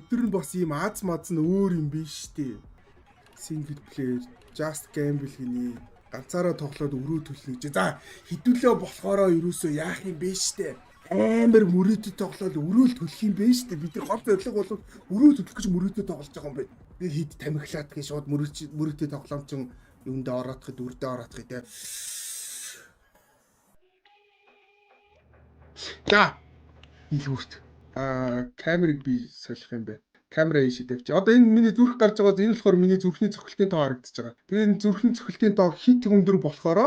Эдгээр нь бас ийм аз маз нь өөр юм биш үү? Single player, just gamble гинэ. Ганцаараа тоглоод өрөө төлнө гэж. За, хідүүлээ болохоороо ерөөсөө яах юм бэ штэ. Амар мөрөөдөд тоглоод өрөөл төлөх юм бэ штэ. Бид нар хол зориг бол өрөө төлөх гэж мөрөөдөд тоглож байгаа юм байна. Би хід тамхилаад гэх шууд мөрөөдөд тоглоом чин юундээ ороодох, дүрдээ ороодох те. За. Илүүрт. Камерыг би солих юм байна. Камера ийшээ тавьчих. Одоо энэ миний зүрх гарч байгаа. Энэ болохоор миний зүрхний цохилтын тоо харагдаж байгаа. Тэгээ энэ зүрхний цохилтын тоо хит өндөр болохоор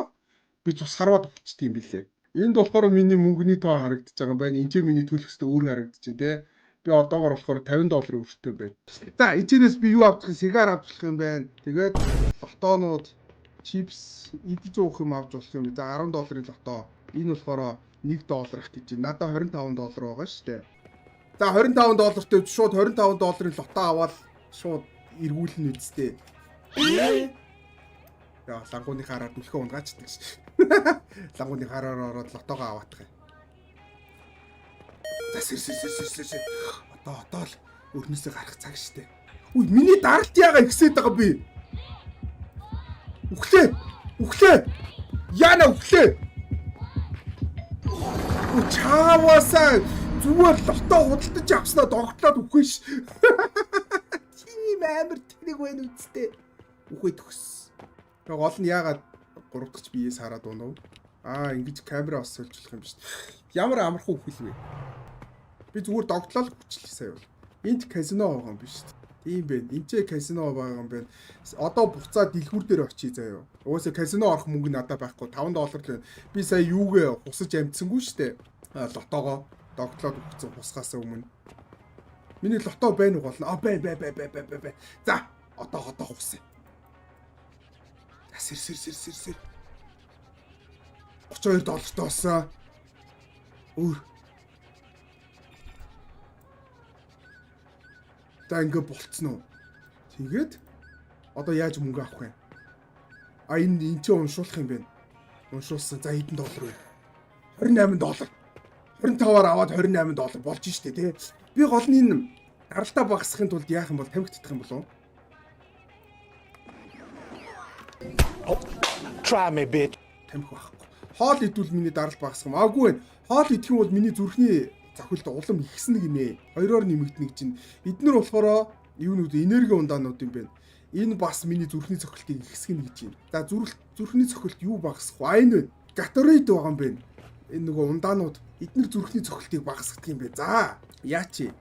би цус харваад болчтой юм билээ. Энд болохоор миний мөнгөний тоо харагдаж байгаа юм байна. Энд чинь миний төлөх ёстой өөр харагдаж байна те. Би одоогоор болохоор $50 өртөө байна. За, эцэнээс би юу авчих вэ? Сигар авчих юм байна. Тэгээд лотонууд, чипс, идэж уух юм авч болох юм. За, $10-ийн лото. Энэ болохоор $1 гэж байна. Надад $25 байгаа шүү дээ. За, $25-тэй шууд $25-ийн лото аваад шууд эргүүлнэ үсттэй. Яа, лангууны хараар дүлхээ унгаачдаг ш. Лангууны хараар ороод лотогоо аваадах юм. За, сэр. Одоо л өрнөөсөө гарах цаг штэ. Үгүй, миний даралт яага ихсээд байгаа би. Үхлээ. Яна үхлээ. Чаавасаа зүгээр лото худалдаж авснаа догтлоод үхгүй ш. Тийм амар тэнэг байна үсттэй. Үхээ төгс. Тэг гол нь яагаад 3 дахь биеэс хараад унав? Ингэж камера бас сольжлох юм биш. Ямар амархан үхэл вэ? Би зүгээр догтлол хүчлээ сая бол. Энд казино байгаа юм биш. Тийм бэ. Энд ч казино байгаа юм байна. Одоо буцаад дэлгүүр дээр очие заяа. Угаасаа казино орох мөнгө надад байхгүй. $5 л. Би сая юугээ хусаж амтсангүй штэ. Лотогоо догтлоод өгсөн хусгаас өмнө. Миний лото байна уу болно. Бай. За, одоо хусаа. Сэр. $32 тоосон. За, ингэ болцсон уу? Тэгээд одоо яаж мөнгө авах вэ? Энэ ч уншуулах юм байна. Уншуулсан. За, хэдэн доллар вэ? $28. 25-аар аваад $28 болж штэ тий. Би гол нь энэ даралтаа багасгахын тулд яах юм бол тавигдчих юм болов? Try me bitch. Тамхи байхгүй. Хоол идвэл миний даралт багасах юм. Аагүй. Хоол идэх юм бол миний зүрхний цохилт улам ихснэ гинэ. Хоёроор нэмэгдэнэ гэж чинь. Эднэр болохоор юунууд энерги ундаанууд юм байна. Энэ бас миний зүрхний цохилтыг ихсгэнэ гэж байна. За, зүрхний цохилт юу багасах вэ? Энэ Gatorade байгаа юм байна. Энэ нөгөө ундаанууд эднэр зүрхний цохилтыг багасгах юм бэ. За, яач.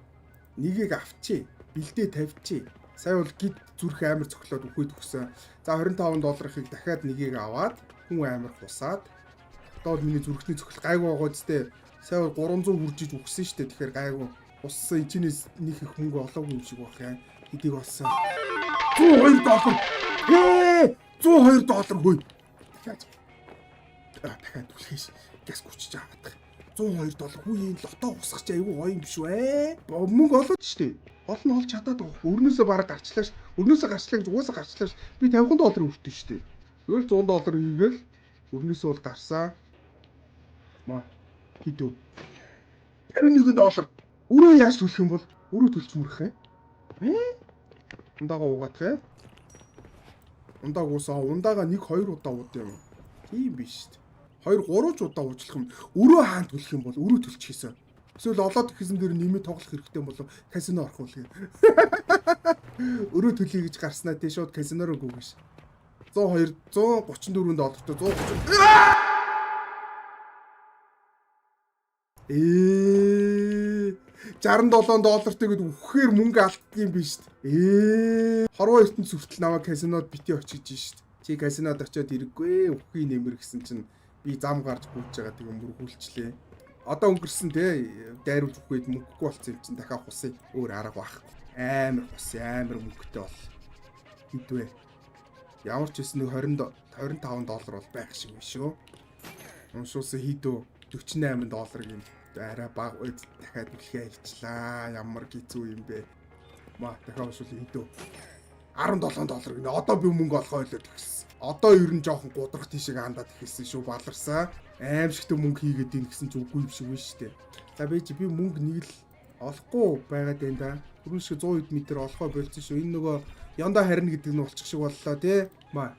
Нэгийг авчи. Бэлдээ тавьчи. Сая бол гид зүрх амар цохилоод үхээд өгсөн. За, $25-ыг дахиад нэгийг аваад хүн амар хусаад. Одоо миний зүрхний цохилт гайгүй байгаа зү. Сая бол 300 хүржиж өгсөн шүү дээ. Тэгэхээр гайгүй. Уссан эцнээс нэг их мөнгө олоогүй юм шиг байх юм. Хэдийг болсон. $102. $102 хөөе. Дахиад түлхээс газ хүчиж авах. $102 хүү энэ лото усгах чи айгүй гоё юм биш үү? Мөнгө олоод штэ. Гол нь олж чадаад байгаа. Өрнөөсөө бараг гарчлаа ш. Өрнөөсөө гарчлаа гэж угаасаа гарчлаа ш. Би $50 өртөө штэ. Тэгэл $100 хийгээл өрнөөсөө бол гарсан. Хидүү. $51. Өрөө яаж төлөх юм бол? Өрөө төлж мөрөх юм. Ундаага угаадах юм. Ундааг уусаа. Ундаага 1-2 удаа ууд юм. Тийм биш штэ. 2-3 ч удаа уучлах юм. Өрөө хаан төлөх юм бол өрөө төлчихсэн. Эсвэл олоод ихсэн дээр нэмээ тоглох хэрэгтэй болов казино орох үл. Өрөө төлөе гэж гарснаа тий шууд казино руу гүгэж. $134 130. $67 тэгээд үхэхээр мөнгө алддаг юм биш үү? Хорвоо ертөнд сүртэл намайг казинод бити очиж шít. Чи казинод очиод ирэггүй үхий нэмэр гэсэн чинь би зам гарч гүйж байгаа тийм мөргүүлчлээ. Одоо өнгөрсөн те дайруулж өгөхөд мөнгөгүй болсон юм чинь дахиад хусыг өөр арга байхгүй. Амар хус амар мөнгөтэй бол. Хидвэ. Ямар ч хэсэн нэг $25 бол байх шиг биш шүү. Уншуулсан хидөө $48 гин арай баг үед дахиад үлхээ хийчлаа. Ямар гизүү юм бэ? Дахиад уншуул хидөө. $17 гинэ. Одоо би мөнгө олгоо хэлээд гэсэн. Одоо ер нь жоохон гудрах тийшээ хандаад ихсэн шүү баларсаа. Аимшигтэй мөнгө хийгээд ийн гэсэн ч үгүй юм шиг байна шүү дээ. За би мөнгө нэг л олохгүй байгаад байна да. Түрүүн шиг 100 м олохоо болцсон шүү. Энэ нөгөө яндаа харина гэдэг нь болчих шиг боллоо тий. Маа.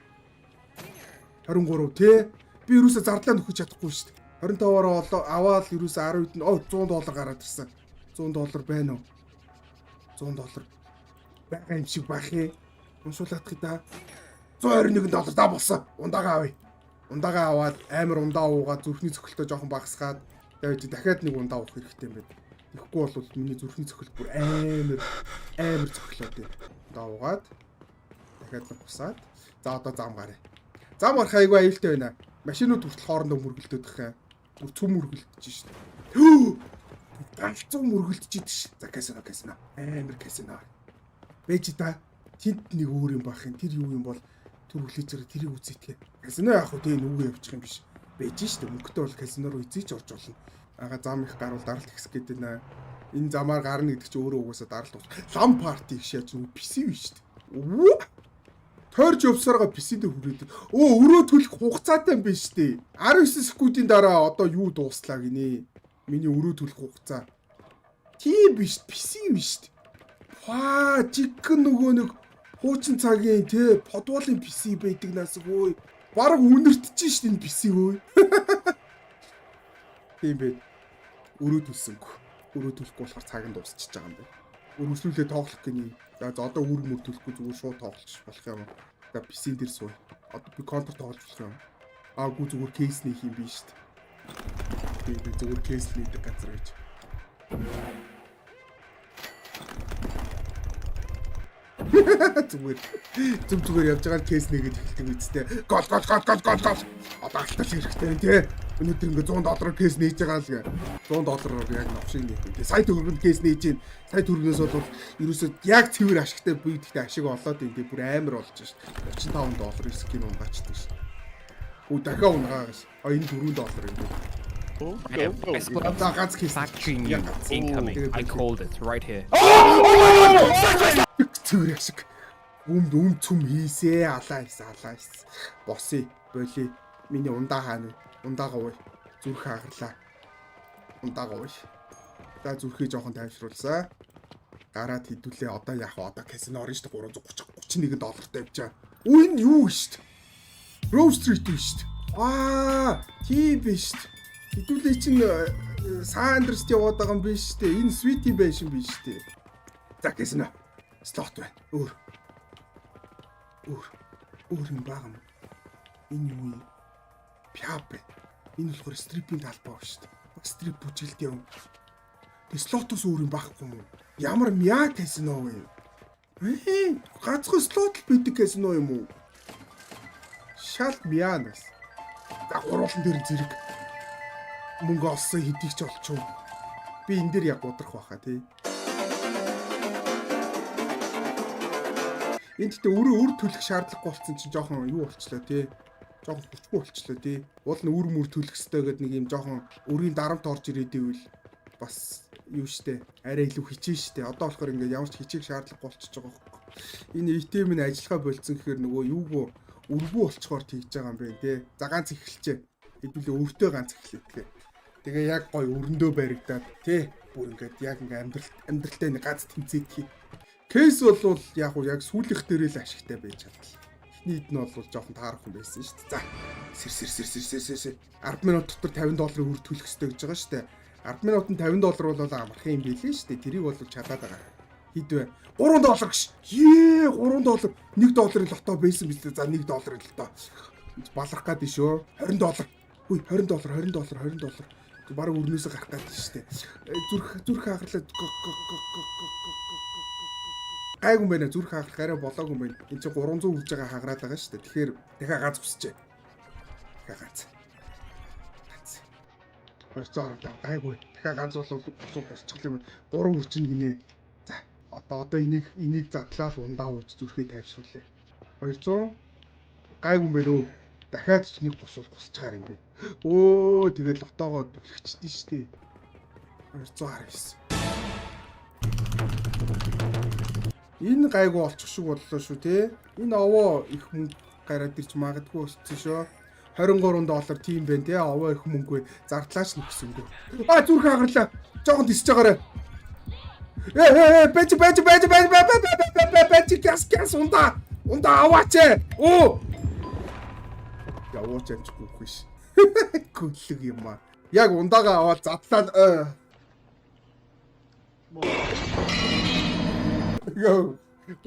23 тий. Би юусаа зардлаа нөхөж чадахгүй шүү дээ. 25-аар аваад юусаа 10 хэд $100 гараад ирсэн. $100 байна уу? $100 байгаа юм шиг байх ээ. Уншуулах гэдэг. $121 да болсон. Ундаага авъя. Ундаага аваад амар ундаа уугаад зүрхний цохилтоо жоохон багасгаад тэгээд дахиад нэг ундаа уух хэрэгтэй юм байна. Тэгэхгүй бол миний зүрхний цохилт бүр амар цохилоод байна. Ундаа уугаад дахиад нэг бусаад. За одоо зам гараа. Зам гарах айгүй аюултай байна. Машинууд хүртэл хоорондоо мөргөлдөд их. Бүр цөм мөргөлдөж шít. Төө! Галзуу мөргөлдөж идэв ш. За казино. Амар казино. Бэж та тэнд нэг өөр юм бах юм. Тэр юу юм бол түр хүлээж байгаа тэрийг үзээдгээ. Казино яах вэ? Тэ нүгэ явчих юм биш. Бэж шít. Мөнгөтэй бол казино руу эзэж орж болно. Ага зам их гарвал даралт ихс гэдэг нэ. Энэ замаар гарна гэдэг чи өөрөө угаасаа даралт ус. Лам парти их шяаж нүг писи биш шít. Торж явсараа писэдэ хүрээд. Өрөө төлөх хугацаатай юм биш үү? 19 секундын дараа одоо юу дууслаа гинэ? Миний өрөө төлөх хугацаа. Тийм биш, писи биш. Жигэн нөгөө нэг хуучин цагийн те подволын писи байдаг нас өө. Бараг үнэртэж шít энэ писи өө. Тийм бэ. Өрөө төлсөнгөө. Өрөө төлөхгүй болохоор цаг нь дуусчихж байгаа юм байна. Өргөслүүлээ тоглох гинэ. За одоо үүрэг мөр төлөхгүй зүгээр шууд тоглож болох юм. За писийн дээр сууя. Одоо би контр тоглож болох юм. Аагүй зүгээр кейс нэх юм биш шүү дээ. Би зүгээр кейс нээдэг газар гэж. Зүгээр явж байгаа кейс нэгээд эхэлдэг үстэй. Гол. Одоо алтал хэрэгтэй тий. Өнөөдөр ингээ $100 кейс нээж байгаа л гэ. $100 яг навшиг нээдэг. Сая төгрөгийн кейс нээж гин. Сая төгрөгөөс бол ерөөсөө яг цэвэр ашигтай буй гэхдээ ашиг олоод ингээ бүр амар болж шít. $35 скин унгачдаг шít. Дахиад унгаа гэж. Энэ $4 юм. За ганц кейс. I called it right here. Цэвэр ашиг. Үм цүм хийсээ алаа хийсэн. Босъё. Боли. Миний ундаа хаана? Ундаага ууй. Зүрх хаагарлаа. Ундаага ууй. За зүрхээ жоохон тайвшруулсаа. Гараад хідүүлээ. Одоо яах вэ? Одоо казино орно шүү дээ. $331 тавьчаа. Энэ юу шүү дээ? Grove Street биш шүү дээ. Тийм биш шүү дээ. Хідүүлээ чинь Sanders яваад байгаа юм биш шүү дээ. Энэ Sweetie байшин биш шүү дээ. За казино. Слот байна. Өөр юм байгаа юм. Энэ юу юм? Пяп. Энэ болохоор стрипийн талбай шүү дээ. Стрип бүжгэлт юм. Тэг слотоос өөр юм байхгүй юм уу? Ямар мяа казино вэ? Ганцхан слот л бидэг казино юм уу? Шал мяанаас. За гурван дээр зэрэг мөнгө олсон хэдийг ч олчих. Би энэ дээр яг удрах байхаа тий. Энд тэ өөр төлөх шаардлагагүй болсон чинь жоохон юу болчлоо тий. Жоохон хүчгүй болчлоо тий. Уул нь үр мөр төлөх ёстой гэдэг нэг юм жоохон өрийн дарамт орж ирээд ивэл бас юу штэ арай илүү хичээн штэ. Одоо болохоор ингээд ямар ч хичээх шаардлагагүй болчихж байгаа хөөх. Энэ итем нь ажиллагаа болцсон гэхээр нөгөө юугүй өргөө болцохоор тэгж байгаа юм байна тий. За ганц эхэлчээ. Хэдүүлээ өөртөө ганц эхлэв. Тэгээ яг гой өрөндөө баригдаад тий. Бүр ингээд яг ингээд амьдралтай нэг ганц тэмцээдхий. Кейс бол яг уу яг сүүлийнх дээрээ л ашигтай байж чадлаа. Эхнийд нь бол жоохон таарах юм байсан шүү дээ. За. Сэр. 10 минут дотор $50 үр төлөх ёстой гэж байгаа шүү дээ. 10 минутанд $50 бол амархан юм билээ шүү дээ. Тэрийг бол чадаад байгаа. Хидвэ? $3 гэж. $3. $1 лото байсан биз дээ. За $1 лото. Балах гад шүү. $20. Хүй $20. Бараг өрнөөсөө гарах гад шүү дээ. Зүрх хаагарлаа. Гайгүй байна. Зүрх хааграх арай болоогүй байна. Энд чинь 300 үрж байгаа хааграад байгаа шүү дээ. Тэгэхээр дахиад ганц хүсчээ. Ганц. Хоёрцоо гайгүй. Дахиад ганц бол босчих юм. 3 үрчин гинэ. За одоо энийг задлаад ундаа ууж зүрхээ тайвшруулъя. 200 гайгүй юм байна өө. Дахиад ч нэг босвол гусч чаар юм бэ. Тэгээд лотоогоо төлөгчдээ шүү дээ. 219. Энэ гайгүй олчих шиг боллоо шүү те. Энэ овоо их мөнгө гараад ирж магадгүй өссөн шүү. $23 тийм байна те. Овоо их мөнгөгүй зардлаач нэгсэнгүү. Зүрх агарлаа. Жохон тисэж байгаарай. Бэж гяс унда аваач. Оо. Яваач амжихгүй биш. Гүлэг юм аа. Яг ундаага аваад задлаа. Йоо.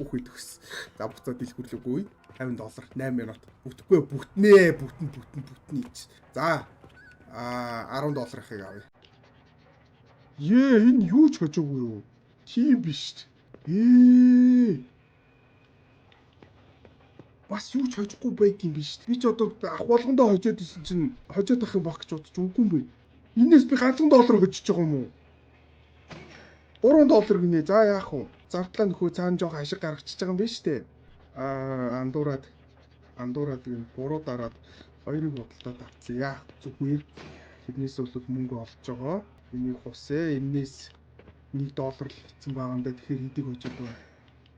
Үгүй төгс. За буцаад дэлгүрлэггүй. $50 8 минут. Бүтэхгүй бүтэн ийч. За. $10 ихийг авъя. Энэ юу ч хожоогүй юу? Тийм биш. Бас юу ч хожихгүй байт юм биш. Би ч одоо ахвалгандаа хожоод исэн чинь хожоод ах юм баг гэж бодож үгүй юм бэ. Энээс би ганцхан доллар хожиж байгаа юм уу? $3 гинэ. За яах вэ? Зардлаа нөхөө цаана жоох ашиг гаргачихж байгаа юм биш үү? Андуураад юм буруу дараад хоёрыг бодлоод авцсан. Яах зүгээр. Тэрнээс бол мөнгө олж байгаа. Энийг хусээ. Энээс $1 л хийсэн байгаа юм да. Тэгэхээр хэдийг хожоод байна?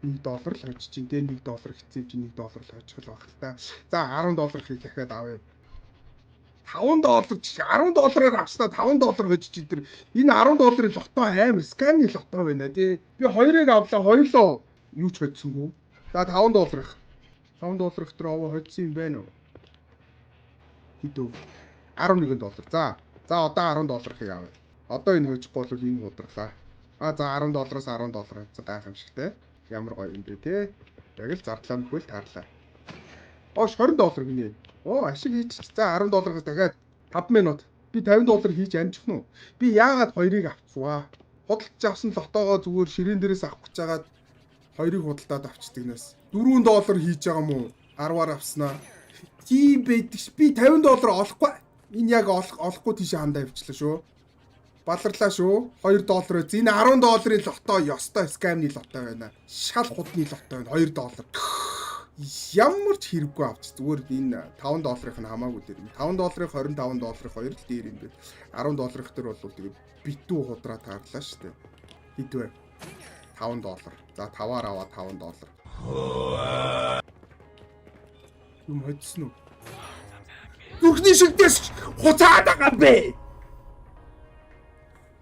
$1 л хожиж чинь тэ $1 хийсэн чинь $1 л хожих л баг л та. За $10 хий дахиад авъя. $5 ч $10-аар авснаа $5 хожиж ин тэр энэ $10-ын лото амар скамны лото байна тий. Би хоёрыг авлаа хоёлоо юу ч хоцсонгүй. За $5 их. $5 их тэр овоо хоцсон юм байна уу? Хэдөө $11. За одоо $10 их яваа. Одоо энэ хожихгүй бол энэ ударлаа. За $10-аас $10 гэсэн гайхамшигтай. Ямар гоё юм бэ те. Яг л зардлаа нөхөл таарлаа. $20 гинэ. Ашиг хийж за $10-аас дахиад 5 минут. Би $50 хийж амжих нь уу? Би яагаад хоёрыг авцваа? Худалдаж авсан лотоогоо зүгээр ширээн дээрээс авах гэж хагаад хоёрыг худалдаад авчдаг нэс. $4 хийж байгаа юм уу? 10-аар авснаа. Тийм байдагш. Би $50 олохгүй. Энэ яг олохгүй тийш хандаа явчлаа шүү. Баларлаа шүү. $2 эз. Энэ $10-ын лото ёстой скамны лото байна. Шал худны лото байна. $2. Ямар ч хэрэггүй авч. Зүгээр энэ $5-ын нь хамаагүй дээр. $5-ын $25 хоёр л дээр юм бэ. $10 дээр бол тэгээд битүү худраа таарлаа шүү дээ. Хэд вэ? $5. За 5-аар аваа $5. Юм хоцсон уу? Зүрхний шигдээс хуцаад байгаа бэ?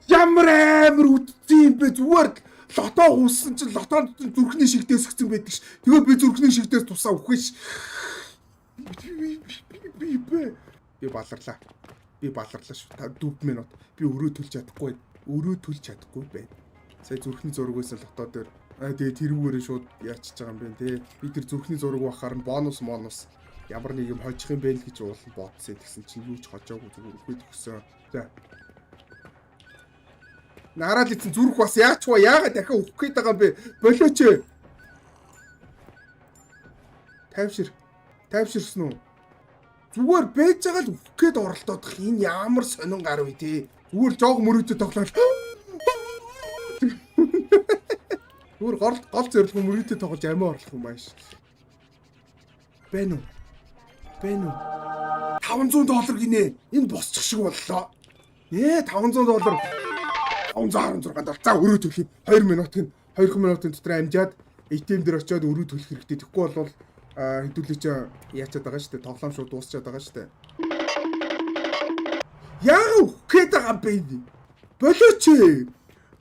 Ямар амар үтцэн юм бэ? Зүгээр лото хууссан чинь лотонд зүрхний шигдээс гсэн байдаг ш. Тэгээ би зүрхний шигдээс тусаа өгөх ш. Би баларлаа. Шүү. 4 минут. Би өрөө төлж чадахгүй байна. Сая зүрхний зургаас лото дээр тэгээ тэрүүгээрээ шууд яачихж байгаа юм бэ те. Би тэр зүрхний зураг бахаар нь бонус ямар нэг юм хожих юм бэ л гэж уулын бодсон гэсэн чинь юу ч хожоогүй зүгээр үхээд өгсөн. За. Нараад ицэн зүрх бас яачваа яагаад дахиад өгөх гээд байгаа юм бэ? Болооч. Тайвширсан уу? Зүгээр бэж байгаа л өгөх гээд оролдоодох энэ ямар сонин гар вэ те. Зүгээр жоог мөрөөдөд тоглоод. Зүгээр гол зорилго мөрөөдөд тоглож амиа орлох юм ааш. Бэнүү. $500 гинэ. Энэ босчих шиг боллоо. $500. $516. За өрөө төлөе. 2 минутын дотор амжаад ATM дээр очиод өрөө төлөх хэрэгтэй. Тэгэхгүй бол хэдүүлээ чи яачаад байгаа шүү дээ. Тоглоом шууд дуусчаад байгаа шүү дээ. Яа үхээд байгаа бэ? Болооч.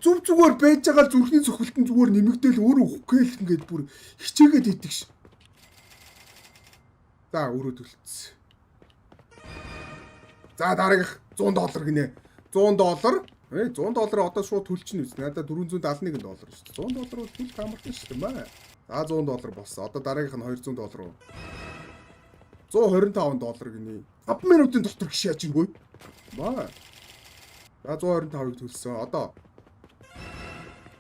Зүгээр байж байгаа зүрхний цохилтон зүгээр нэмэгдээл өөрөө үхгээл ингээд бүр хичээгээд идэх ш. За өрөө төлцсөн. За дараагийнх $100 гинэ. $100. $100 одоо шууд төлчихнэ үз. Надад $471 шүү дээ. $100 бол төлөх амартай шүү дээ маа. За $100 болсон. Одоо дараагийнх нь $200 руу. $125 гинэ. 5 минутын дотор гişяач инггүй. Маа. За 125-ыг төлсөн. Одоо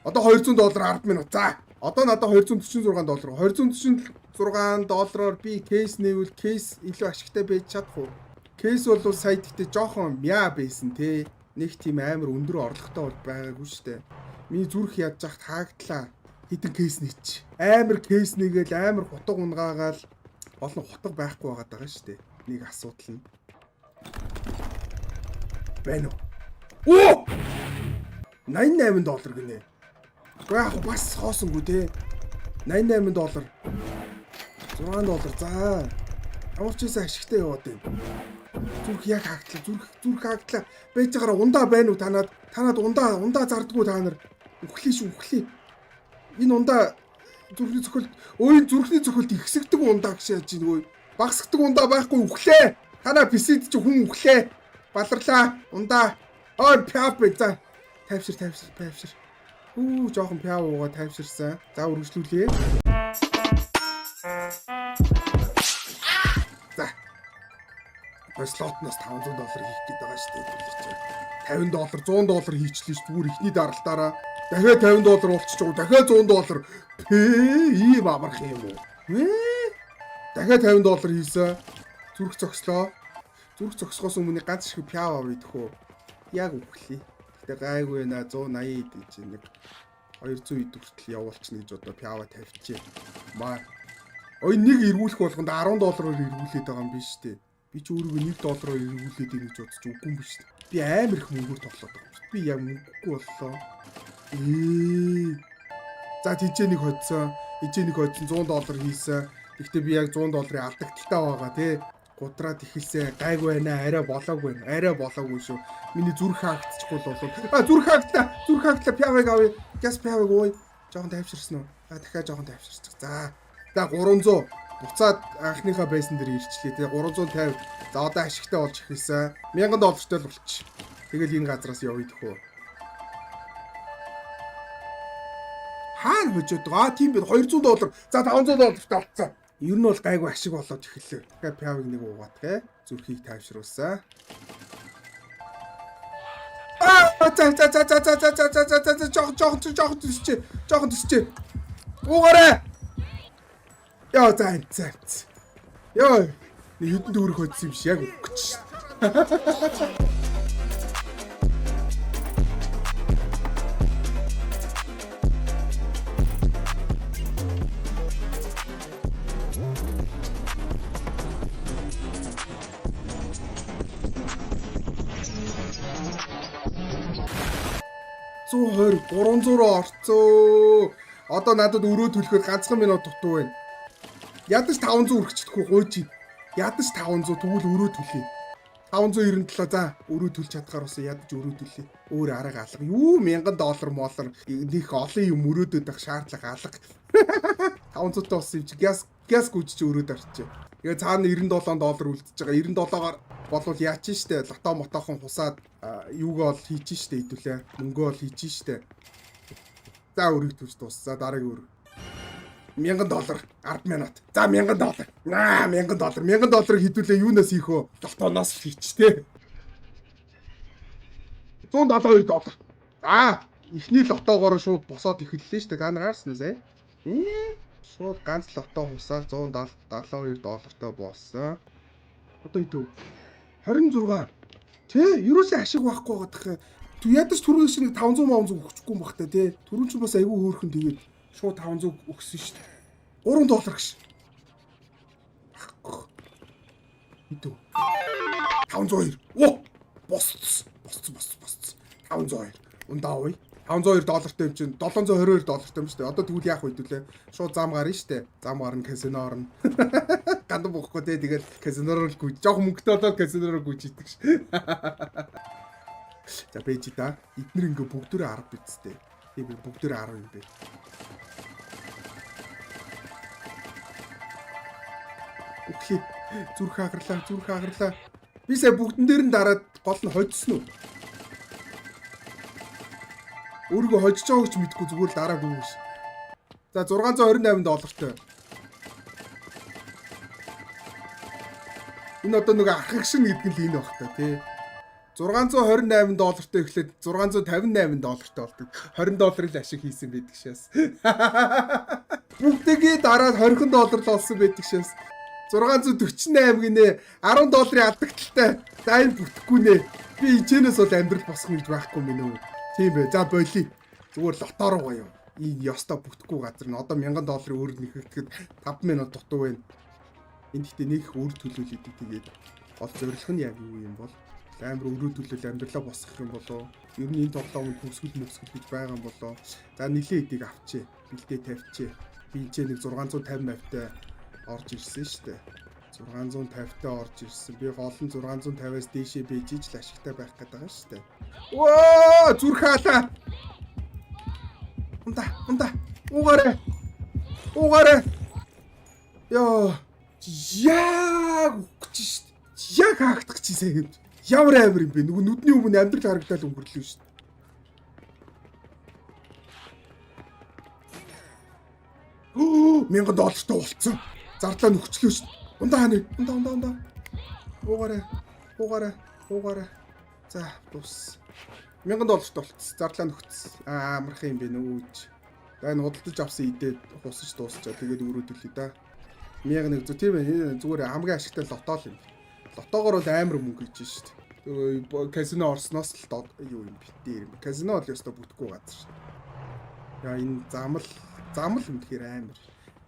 $200 10 минут. За. Одоо надад $246. $246-оор би кейс нэвэл кейс илүү ашигтай байж чадах уу? Кейс бол сая гэхдээ жоохон мяа байсан те. Нэг тийм амар өндөр орлоготой бол байгаагүй штэ. Миний зүрх ядж захт хаагдлаа. Хэдэн кейс нээч. Амар кейс нэгээл амар хутга унгаагаал олон хутга байхгүй байгаад байгаа штэ. Нэг асуудал нь. Байна уу? Оо! $98 гинэ. Яг бас хоосонгүй те. $88. $6. За. Ямар ч ийсэн ашигтай яваад юм. Зүрх яг хаагдлаа. Зүрх хаагдлаа. Байж байгаараа ундаа байна уу танад? Танад ундаа зардггүй та нар. Үхлээ. Энэ ундаа зүрхний цохилт зүрхний цохилт ихсэгдэг ундаа гэж яаж ийн үгүй. Багсагдаг ундаа байхгүй үхлээ. Танаа писэд чи хүн үхлээ. Баларлаа. Ундаа. Пяв бэ. За. Тайвшир. Жоохон пяв уугаа тайвширсан. За үргэлжлүүлье. За. Слотноос $500 хийх гээд байгаа шүү дээ. $50, $100 хийчлээ шүү. Зүгээр ихний даралтаараа дахиад $50 болчихж байгаа. Дахиад $100. Ийм амарх юм уу? Дахиад $50 хийсэн. Зүрх зогслоо. Зүрх зогсохоос өмнө ганц шиг пяв авъя гэхүү. Яг үхлээ. Гэтэ гайгүй наа 180 идэж нэг 200 ид хүртэл явуулчихна гэж одоо пява тавьчихъя. Маа. Ой нэг эргүүлэх болгонд $10-оор эргүүлээд байгаа юм биш үү? Би ч өөрийгөө $1-оор эргүүлээд ийм гэж бодож үгүй юм биш үү? Би амар их мөнгөөр тоглоод байгаа юм. Би яг мөнгөгүй боллоо. За тэнцэнийг хоцсон. $100 хийсэн. Гэхдээ би яг $100 алдагдaltaа байгаа тий. Гудраад ихэлсэн гайгүй байна арай болоогүй шүү. Миний зүрх хаагдчихгүй л болов. Зүрх хаагдлаа пявыг авъя. Газ пявыг ууя. Жохон тайвширсан уу? Дахиад жохон тайвширчих. За 300 буцаад анхныхаа байсан дээр ирчлээ тий 350. За одоо ашигтай болж ихэлсэн. $1000 л болчих. Тэгэл энэ газраас явъя тэхүү. Хаана хожоод байгаа? Тийм бид $200. За $500 тавцсан. Ер нь бол гайгүй ашиг болоод эхэллээ. Тэгэхээр пявыг нэг уугаад гээ. Зүрхийг тайвшруулсан. Жохон төсчээ. Уугаарай. Яа за. Яа. Нэг хэдэн дөрөв хоцсон юм шиг яг өгч. $300 орцоо. Одоо надад өрөө төлөхөд ганцхан минут дутуу байна. Ядаж 500 өргөчдөхгүй гойч. Ядаж 500 тэгвэл өрөө төлье. 597 за өрөө төлж чадхаар ус ядаж өрөө төлье. Өөр арга алга. Юу $1000 молор нэх олон юм өрөөдөд байх шаардлага алга. 500 таа ус юм чи газ гүйж чи өрөөд орчих. Тэгээ цаана $97 үлдчихэж байгаа. $97-оор болвол яач штэ лото мотохон хусаад юугаа бол хийчих штэ хэдүүлээ. Мөнгөө бол хийчих штэ. За өрийг төж дууссан. За дараагийн өр. $1000 10 минут. За $1000. $1000 хэдүүлээ юунаас хийх вэ? Лотоноос хийч тэ. $172. Эхний лотогоор шууд босоод эхэллээ штэ. Та нар харсан уу? Шууд ганц лото хусаад $172-тай боссон. Одоо хэдв? 26. Тэ, ерөөсөө ашиг байхгүй байгаа. Ядаж түрүүн шиг $500 өгчихгүй юм бахтай тий. Түрүүн ч бас айгүй хөөрхөн тэгээд шууд $500 өгсөн шүү дээ. $3 гэж. Хэдв? 502. Оо! Босцсон. 502. Ундаа ууя. $502 юм чинь $722 юм шүү дээ. Одоо тэгвэл яах вэ хэдүүлээ? Шууд зам гарна шүү дээ. Зам гарна казино орно. Гандан боохгүй те тэгэл казинороо гүйж. Жог мөнгөтэй болоод казинороо гүйж идэг ш. За бэж да. Эднэр ингээ бүгдөө 10 бицтэй. Тийм бүгдөө 10 юм бэ. Окей. Зүрх хагарлаа. Би сая бүгдэн дээр нь дараад гол нь хоцсон уу? Өөрийгөө хожиж байгааг ч мэдгүй зүгээр л дараагүй юм ш. За $628-тай. Энэ одоо нэг архагшин гэдэг нь л энэ баг та тий. $628-тай эхлээд $658-тай болдог. $20 л ашиг хийсэн байдаг шээс. Бүгдээ дараад $20 л олсон байдаг шээс. 648 гинэ $10 алдагталтай. За энэ бүтэхгүй нэ. Би энэчнээс бол амьдрал босох гэж байхгүй мэн үү. Тийм бай. За болий. Зүгээр лото руу гоё. Энэ ёстой бүтэхгүй газар нь одоо $1000 өөр нэхэтгэхэд 5 минут дутуу байна. Энд ихтэй нэг өөр төлөөлөд тэгээд гол зорилго нь яг юу юм бол амар өрөө төлөөл амьдралаа босгох юм болоо. Ер нь энэ тоглоомд төгсгөл гэж байгаа юм болоо. За нилээ эдийг авчээ. Бэлдээ тавьчээ. Би ч нэг 650 мавтай орж ирсэн шүү дээ. 650-тай орж ирсэн. Би гол нь 650-аас дээшээ бийж л ашигтай байх гэдэг байгаа шүү дээ. Воо, зүрх хаалаа. Унда. Уугаарай. Яа. Яг үхэж шүү дээ. Яг хаагдах чийсэн юм. Ямар амир юм бэ? Нөгөө нүдний өмнө амьдрал харагдаад өнгөрлөө шүү дээ. $1000 болцсон. Зардлаа нөхчлөө шүү. Ундаа хань. Ундаа. Уугаарай. За, дуус. $1000 болцсон. Зардлаа нөхцсөн. Амарх юм бэ нүүж. За энэ худалдаж авсан идээд хусаж дуусчаа. Тэгээд өрөөдөлье да. 1100 тийм ээ. Зүгээр хамгийн ашигтай лото л юм. Лотогоор бол амар мөнгө гэж шүү дээ. Казино орсноос л юу юм бэ? Дээр юм. Казино бол ёстой бүтэхгүй газар шүү. Яа энэ зам л үнэхээр амар.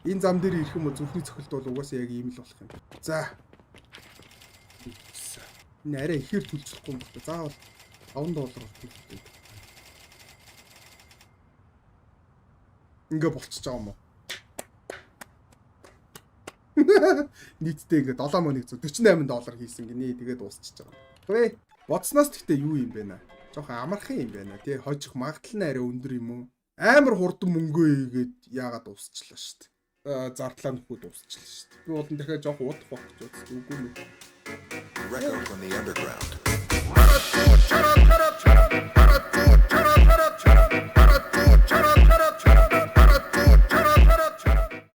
Энэ зам дээр ирэх юм уу зүрхний цохилт бол угаасаа яг ийм л болох юм. За. Энэ арай ихээр төлцөхгүй юм байна. Заавал $5 төлөвтэй. Ингээ болчихж байгаа юм уу? Нийтдээ ингээ $7,148 хийсэн гинэ. Тэгээд дуусчихж байгаа. Хөөе. Бодсноос гэхдээ юу юм бэ наа? Жохон амархан юм байна тий. Хожих магадлал нь арай өндөр юм уу? Амар хурдан мөнгөө ийгээд яагаад дуусчлаа шүү дээ. Зардлаа нөхөд дуусчлаа шүү дээ. Би бол дахиад жоох удах баг гэж бодсон. Үгүй нэ. Record from the underground.